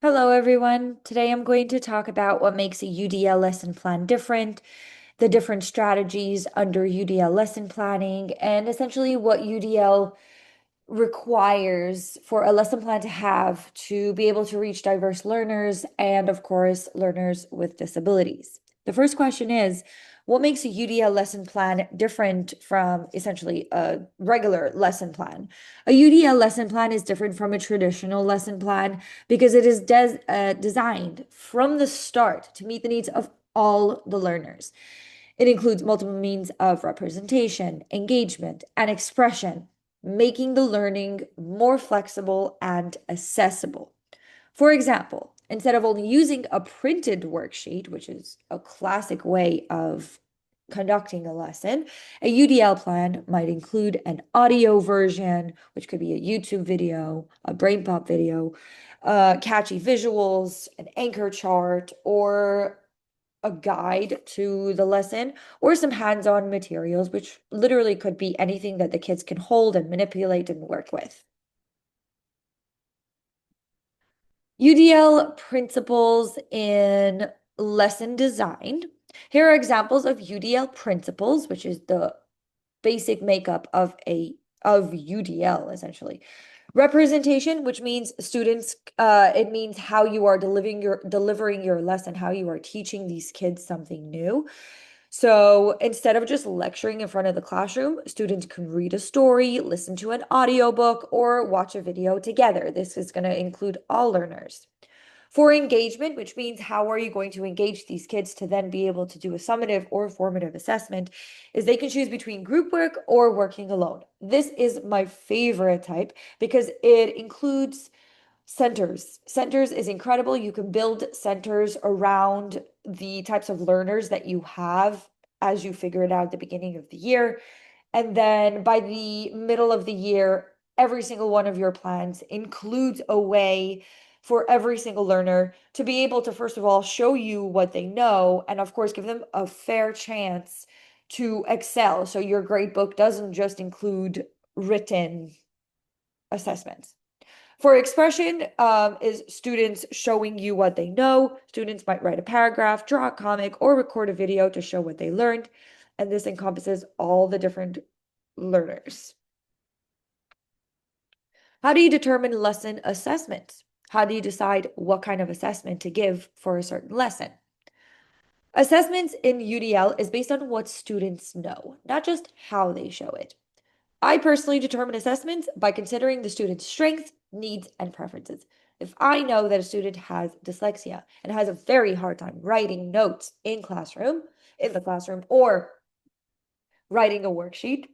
Hello, everyone. Today I'm going to talk about what makes a UDL lesson plan different, the different strategies under UDL lesson planning, and essentially what UDL requires for a lesson plan to have to be able to reach diverse learners and, of course, learners with disabilities. The first question is, what makes a UDL lesson plan different from essentially a regular lesson plan? A UDL lesson plan is different from a traditional lesson plan because it is designed from the start to meet the needs of all the learners. It includes multiple means of representation, engagement, and expression, making the learning more flexible and accessible. For example, instead of only using a printed worksheet, which is a classic way of conducting a lesson, a UDL plan might include an audio version, which could be a YouTube video, a BrainPop video, catchy visuals, an anchor chart, or a guide to the lesson, or some hands-on materials, which literally could be anything that the kids can hold and manipulate and work with. UDL principles in lesson design. Here are examples of UDL principles, which is the basic makeup of UDL essentially. Representation, which means students, it means how you are delivering your lesson, how you are teaching these kids something new. So instead of just lecturing in front of the classroom, students can read a story, listen to an audiobook, or watch a video together. This is going to include all learners. For engagement, which means how are you going to engage these kids to then be able to do a summative or formative assessment, is they can choose between group work or working alone. This is my favorite type because it includes centers. Centers is incredible. You can build centers around the types of learners that you have as you figure it out at the beginning of the year. And then by the middle of the year, every single one of your plans includes a way for every single learner to be able to, first of all, show you what they know, and of course, give them a fair chance to excel. So your grade book doesn't just include written assessments. For expression, is students showing you what they know. Students might write a paragraph, draw a comic, or record a video to show what they learned. And this encompasses all the different learners. How do you determine lesson assessments? How do you decide what kind of assessment to give for a certain lesson? Assessments in UDL is based on what students know, not just how they show it. I personally determine assessments by considering the student's strengths, needs, and preferences. If I know that a student has dyslexia and has a very hard time writing notes in the classroom, or writing a worksheet,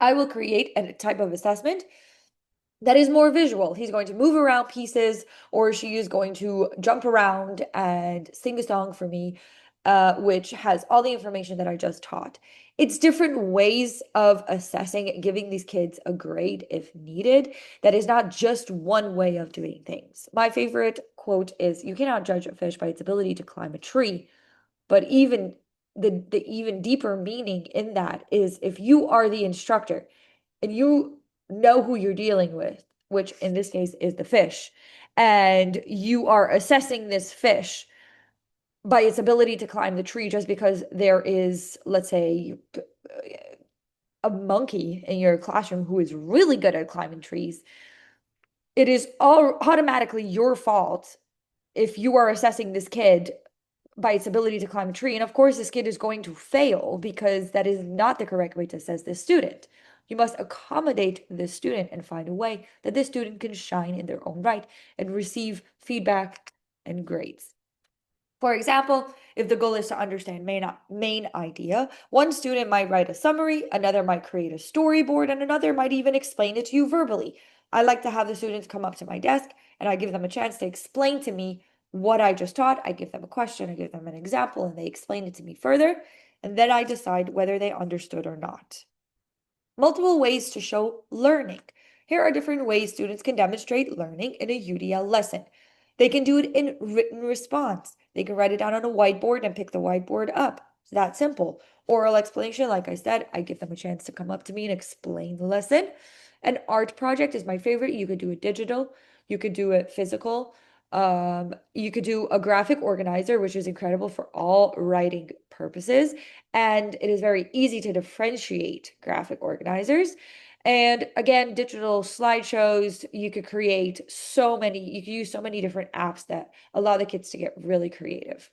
I will create a type of assessment that is more visual. He's going to move around pieces, or she is going to jump around and sing a song for me, which has all the information that I just taught. It's different ways of assessing, giving these kids a grade if needed. That is not just one way of doing things. My favorite quote is, "You cannot judge a fish by its ability to climb a tree." But even the even deeper meaning in that is, if you are the instructor and you know who you're dealing with, which in this case is the fish, and you are assessing this fish by its ability to climb the tree just because there is, let's say, a monkey in your classroom who is really good at climbing trees, it is all automatically your fault if you are assessing this kid by its ability to climb a tree. And of course, this kid is going to fail because that is not the correct way to assess this student. You must accommodate this student and find a way that this student can shine in their own right and receive feedback and grades. For example, if the goal is to understand main idea, one student might write a summary, another might create a storyboard, and another might even explain it to you verbally. I like to have the students come up to my desk and I give them a chance to explain to me what I just taught. I give them a question, I give them an example, and they explain it to me further, and then I decide whether they understood or not. Multiple ways to show learning. Here are different ways students can demonstrate learning in a UDL lesson. They can do it in written response. They can write it down on a whiteboard and pick the whiteboard up. It's that simple. Oral explanation, like I said, I give them a chance to come up to me and explain the lesson. An art project is my favorite. You could do it digital. You could do it physical. You could do a graphic organizer, which is incredible for all writing purposes. And it is very easy to differentiate graphic organizers. And again, digital slideshows, you could create so many, you could use so many different apps that allow the kids to get really creative.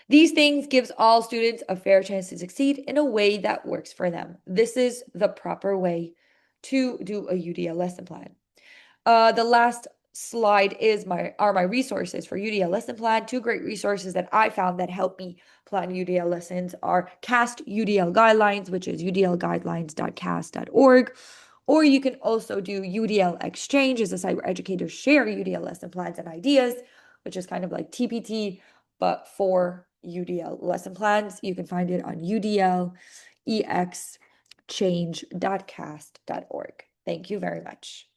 These things gives all students a fair chance to succeed in a way that works for them. This is the proper way to do a UDL lesson plan. The last slide is my resources for UDL lesson plan. Two great resources that I found that help me plan UDL lessons are CAST UDL Guidelines, which is udlguidelines.cast.org. Or you can also do UDL Exchange, is a site where educators share UDL lesson plans and ideas, which is kind of like TPT, but for UDL lesson plans. You can find it on udlexchange.cast.org. Thank you very much.